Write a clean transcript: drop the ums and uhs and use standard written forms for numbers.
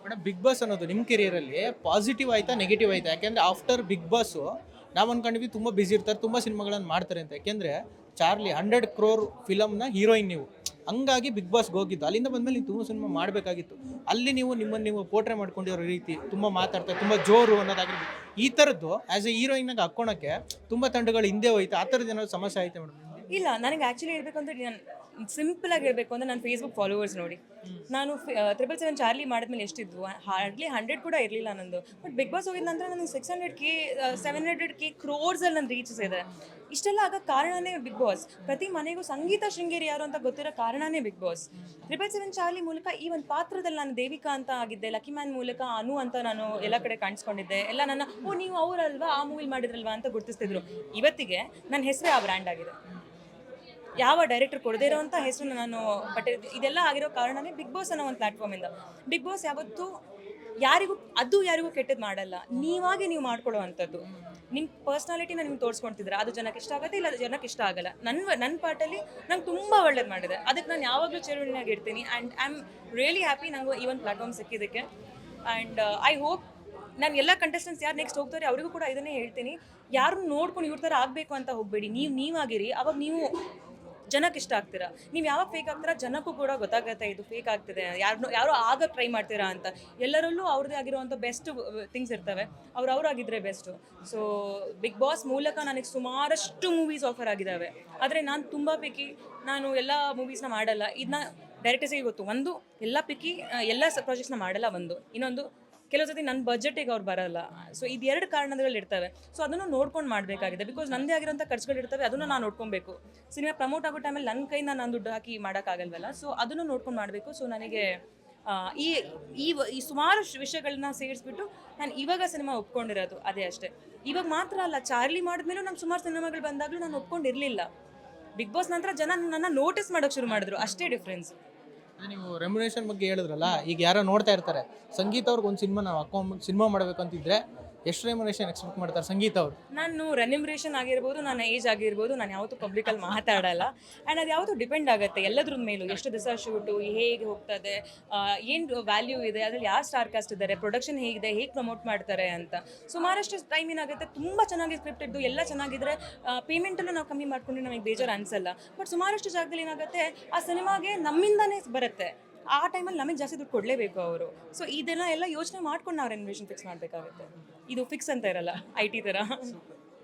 Madam big boss ಅನ್ನೋದು ನಿಮ್ಮ ಕೆರಿಯರಲ್ಲಿ positive ಆಯ್ತಾ ನೆಗೆಟಿವ್ ಆಯ್ತಾ? ಯಾಕೆಂದ್ರೆ ಆಫ್ಟರ್ ಬಿಗ್ ಬಾಸ್ ನಾವು ಅನ್ಕೊಂಡಿದ್ವಿ ತುಂಬ ಬಿಸಿ ಇರ್ತಾರೆ, ತುಂಬ ಸಿನಿಮಾಗಳನ್ನು ಮಾಡ್ತಾರೆ ಅಂತ. ಯಾಕೆಂದ್ರೆ ಚಾರ್ಲಿ 100 crore ಫಿಲಮ್ನ ಹೀರೋಯಿನ್ ನೀವು, ಹಂಗಾಗಿ ಬಿಗ್ ಬಾಸ್ಗೆ ಹೋಗಿದ್ದು. ಅಲ್ಲಿಂದ ಬಂದ್ಮೇಲೆ ನೀವು ತುಂಬ ಸಿನಿಮಾ ಮಾಡಬೇಕಾಗಿತ್ತು. ಅಲ್ಲಿ ನಿಮ್ಮನ್ನು ನೀವು ಪೋಟ್ರೆ ಮಾಡ್ಕೊಂಡಿರೋ ರೀತಿ, ತುಂಬ ಮಾತಾಡ್ತಾರೆ, ತುಂಬ ಜೋರು ಅನ್ನೋದಾಗಿರ್ಬೋದು. ಈ ಥರದ್ದು ಆ್ಯಸ್ ಎ ಹೀರೋಯಿನ್ನಾಗ ಹಾಕ್ಕೊಳಕ್ಕೆ ತುಂಬ ತಂಡಗಳು ಹಿಂದೆ ಹೋಯ್ತು. ಆ ಥರದ್ದು ಏನಾದ್ರು ಸಮಸ್ಯೆ ಆಯ್ತಾ ಮೇಡಮ್? ಇಲ್ಲ, ನನಗೆ ಆ್ಯಕ್ಚುಲಿ ಹೇಳ್ಬೇಕು ಅಂದರೆ ನಾನು ಸಿಂಪಲ್ ಆಗಿ ಹೇಳ್ಬೇಕು ಅಂದರೆ ನನ್ನ ಫೇಸ್ಬುಕ್ ಫಾಲೋವರ್ಸ್ ನೋಡಿ. ನಾನು 777 ಚಾರ್ಲಿ ಮಾಡಿದ್ಮೇಲೆ ಎಷ್ಟಿದ್ವು? ಹಾರ್ಡ್ಲಿ 100 ಕೂಡ ಇರಲಿಲ್ಲ ನಂದು. ಬಟ್ ಬಿಗ್ ಬಾಸ್ ಹೋಗಿದ ನಂತರ ನನಗೆ 600K 700K ಕ್ರೋರ್ಸಲ್ಲಿ ನನ್ನ ರೀಚಸ್ ಇದೆ. ಇಷ್ಟೆಲ್ಲ ಆಗೋ ಕಾರಣನೇ ಬಿಗ್ ಬಾಸ್. ಪ್ರತಿ ಮನೆಗೂ ಸಂಗೀತ ಶೃಂಗೇರಿ ಯಾರು ಅಂತ ಗೊತ್ತಿರೋ ಕಾರಣನೇ ಬಿಗ್ ಬಾಸ್. 777 ಚಾರ್ಲಿ ಮೂಲಕ ಈ ಒಂದು ಪಾತ್ರದಲ್ಲಿ ನಾನು ದೇವಿಕಾ ಅಂತ ಆಗಿದ್ದೆ, ಲಕ್ಕಿ ಮ್ಯಾನ್ ಮೂಲಕ ಅನು ಅಂತ ನಾನು ಎಲ್ಲ ಕಡೆ ಕಾಣಿಸ್ಕೊಂಡಿದ್ದೆ. ಎಲ್ಲ ನನ್ನ ನೀವು ಅವರಲ್ವಾ, ಆ ಮೂವಿಲಿ ಮಾಡಿದ್ರಲ್ವಾ ಅಂತ ಗುರುತಿಸ್ತಿದ್ರು. ಇವತ್ತಿಗೆ ನನ್ನ ಹೆಸರೇ ಆ ಬ್ರ್ಯಾಂಡ್ ಆಗಿದೆ. ಯಾವ ಡೈರೆಕ್ಟರ್ ಕೊಡದೇ ಇರೋವಂಥ ಹೆಸರು ನಾನು ಪಟ್ಟಿದ್ದು. ಇದೆಲ್ಲ ಆಗಿರೋ ಕಾರಣನೇ ಬಿಗ್ ಬಾಸ್ ಅನ್ನೋ ಒಂದು ಪ್ಲ್ಯಾಟ್ಫಾರ್ಮಿಂದ. ಬಿಗ್ ಬಾಸ್ ಯಾವತ್ತೂ ಯಾರಿಗೂ ಕೆಟ್ಟದ್ದು ಮಾಡಲ್ಲ. ನೀವಾಗೆ ನೀವು ಮಾಡ್ಕೊಳ್ಳೋ ಅಂಥದ್ದು. ನಿಮ್ಮ ಪರ್ಸ್ನಾಲಿಟಿನ ನೀವು ತೋರಿಸ್ಕೊಳ್ತಿದ್ರೆ ಅದು ಜನಕ್ಕೆ ಇಷ್ಟ ಆಗುತ್ತೆ, ಇಲ್ಲ ಜನಕ್ಕೆ ಇಷ್ಟ ಆಗಲ್ಲ. ನನ್ನ ಪಾರ್ಟಲ್ಲಿ ನಂಗೆ ತುಂಬ ಒಳ್ಳೇದು ಮಾಡಿದೆ. ಅದಕ್ಕೆ ನಾನು ಯಾವಾಗಲೂ ಚಿರಋಣಿಯಾಗಿ ಇರ್ತೀನಿ. And I am really happy ನಂಗೆ ಈ ಒಂದು ಪ್ಲ್ಯಾಟ್ಫಾರ್ಮ್ ಸಿಕ್ಕಿದ್ದಕ್ಕೆ. ಆ್ಯಂಡ್ ಐ ಹೋಪ್ ನಾನು ಎಲ್ಲ ಕಂಟೆಸ್ಟೆಂಟ್ಸ್ ಯಾರು ನೆಕ್ಸ್ಟ್ ಹೋಗ್ತಾರೆ ಅವರಿಗೂ ಕೂಡ ಇದನ್ನೇ ಹೇಳ್ತೀನಿ. ಯಾರನ್ನು ನೋಡ್ಕೊಂಡು ಇವ್ರ ಥರ ಆಗಬೇಕು ಅಂತ ಹೋಗಬೇಡಿ. ನೀವಾಗಿರಿ, ಅವಾಗ ನೀವು ಜನಕ್ಕೆ ಇಷ್ಟ ಆಗ್ತೀರಾ. ನೀವು ಯಾವಾಗ ಫೇಕ್ ಆಗ್ತೀರಾ ಜನಕ್ಕೂ ಕೂಡ ಗೊತ್ತಾಗುತ್ತೆ ಇದು ಫೇಕ್ ಆಗ್ತಿದೆ, ಯಾರೋ ಆಗ ಟ್ರೈ ಮಾಡ್ತೀರಾ ಅಂತ. ಎಲ್ಲರಲ್ಲೂ ಅವ್ರದ್ದೇ ಆಗಿರುವಂಥ ಬೆಸ್ಟ್ ಥಿಂಗ್ಸ್ ಇರ್ತವೆ, ಅವ್ರಾಗಿದ್ದರೆ ಬೆಸ್ಟು. ಸೊ ಬಿಗ್ ಬಾಸ್ ಮೂಲಕ ನನಗೆ ಸುಮಾರಷ್ಟು ಮೂವೀಸ್ ಆಫರ್ ಆಗಿದ್ದಾವೆ. ಆದರೆ ನಾನು ತುಂಬ ಪಿಕ್ಕಿ, ನಾನು ಎಲ್ಲ ಮೂವೀಸ್ನ ಮಾಡಲ್ಲ. ಇದನ್ನ ಡೈರೆಕ್ಟರ್ಸಿಗೆ ಗೊತ್ತು. ಒಂದು, ಎಲ್ಲ ಪಿಕ್ಕಿ ಎಲ್ಲ ಪ್ರಾಜೆಕ್ಟ್ಸ್ನ ಮಾಡಲ್ಲ. ಇನ್ನೊಂದು, ಕೆಲವು ಸತಿ ನನ್ನ ಬಜೆಟಿಗೆ ಅವ್ರು ಬರಲ್ಲ. ಸೊ ಇದು 2 ಕಾರಣಗಳು ಇರ್ತವೆ. ಸೊ ಅದನ್ನು ನೋಡ್ಕೊಂಡು ಮಾಡಬೇಕಾಗಿದೆ. ಬಿಕಾಸ್ ನನ್ನದೇ ಆಗಿರೋಂಥ ಖರ್ಚುಗಳಿರ್ತವೆ, ಅದನ್ನು ನಾನು ನೋಡ್ಕೊಬೇಕು. ಸಿನಿಮಾ ಪ್ರಮೋಟ್ ಆಗೋ ಟೈಮಲ್ಲಿ ನನ್ನ ಕೈಯಿಂದ ನಾನು ದುಡ್ಡು ಹಾಕಿ ಮಾಡೋಕ್ಕಾಗಲ್ವಲ್ಲ. ಸೊ ಅದನ್ನು ನೋಡ್ಕೊಂಡು ಮಾಡಬೇಕು. ಸೊ ನನಗೆ ಈ ಸುಮಾರು ವಿಷಯಗಳನ್ನ ಸೇರಿಸ್ಬಿಟ್ಟು ನಾನು ಇವಾಗ ಸಿನಿಮಾ ಒಪ್ಕೊಂಡಿರೋದು ಅದೇ ಅಷ್ಟೇ. ಇವಾಗ ಮಾತ್ರ ಅಲ್ಲ, ಚಾರ್ಲಿ ಮಾಡಿದ್ಮೇಲೂ ನಂಗೆ ಸುಮಾರು ಸಿನಿಮಾಗಳು ಬಂದಾಗಲೂ ನಾನು ಒಪ್ಕೊಂಡಿರಲಿಲ್ಲ. ಬಿಗ್ ಬಾಸ್ ನಂತರ ಜನ ನನ್ನ ನೋಟಿಸ್ ಮಾಡೋಕ್ಕೆ ಶುರು ಮಾಡಿದ್ರು, ಅಷ್ಟೇ ಡಿಫ್ರೆನ್ಸ್. ನೀವು ರೆಮ್ಯುನೇಷನ್ ಬಗ್ಗೆ ಹೇಳಿದ್ರಲ್ಲ, ಈಗ ಯಾರೋ ನೋಡ್ತಾ ಇರ್ತಾರೆ, ಸಂಗೀತ ಅವ್ರಿಗೆ ಒಂದು ಸಿನಿಮಾ ನಾವು ಹಾಕೊಂಡು ಸಿನಿಮಾ ಮಾಡಬೇಕು ಅಂತಿದ್ರೆ ಎಷ್ಟು ರೆಮ್ಯುನೇಷನ್ ಎಕ್ಸ್ಪೆಕ್ಟ್ ಮಾಡ್ತಾರೆ ಸಂಗೀತ ಅವರು? ನಾನು ರೆನ್ಯುಮರೇಷನ್ ಆಗಿರ್ಬೋದು, ನನ್ನ ಏಜ್ ಆಗಿರ್ಬೋದು, ನಾನು ಯಾವತ್ತೂ ಪಬ್ಲಿಕಲ್ಲಿ ಮಾತಾಡಲ್ಲ. ಆ್ಯಂಡ್ ಅದು ಯಾವತ್ತೂ ಡಿಪೆಂಡ್ ಆಗುತ್ತೆ ಎಲ್ಲದ್ರ ಮೇಲೂ. ಎಷ್ಟು ದಿವಸ ಶೂಟು, ಹೇಗೆ ಹೋಗ್ತದೆ, ಏನು ವ್ಯಾಲ್ಯೂ ಇದೆ, ಅದ್ರಲ್ಲಿ ಯಾವ ಸ್ಟಾರ್ ಕಾಸ್ಟ್ ಇದ್ದಾರೆ, ಪ್ರೊಡಕ್ಷನ್ ಹೇಗಿದೆ, ಹೇಗೆ ಪ್ರಮೋಟ್ ಮಾಡ್ತಾರೆ ಅಂತ ಸುಮಾರಷ್ಟು ಟೈಮ್ ಏನಾಗುತ್ತೆ. ತುಂಬ ಚೆನ್ನಾಗಿ ಸ್ಕ್ರಿಪ್ಟ್ ಇದ್ದು ಎಲ್ಲ ಚೆನ್ನಾಗಿದ್ರೆ ಪೇಮೆಂಟಲ್ಲೂ ನಾವು ಕಮ್ಮಿ ಮಾಡ್ಕೊಂಡು ನಮಗೆ ಬೇಜಾರು ಅನಿಸಲ್ಲ. ಬಟ್ ಸುಮಾರಷ್ಟು ಜಾಗದಲ್ಲಿ ಏನಾಗುತ್ತೆ, ಆ ಸಿನಿಮಾಗೆ ನಮ್ಮಿಂದನೇ ಬರುತ್ತೆ. ಆ ಟೈಮಲ್ಲಿ ನಮಗೆ ಜಾಸ್ತಿ ದುಡ್ಡು ಕೊಡಲೇಬೇಕು ಅವರು. ಸೊ ಇದೆಲ್ಲ ಯೋಚನೆ ಮಾಡ್ಕೊಂಡು ನಾವು ರೆನ್ಯುವೇಷನ್ ಫಿಕ್ಸ್ ಮಾಡಬೇಕಾಗುತ್ತೆ. ಇದು ಫಿಕ್ಸ್ ಅಂತ ಇರಲ್ಲ, IT ಥರ.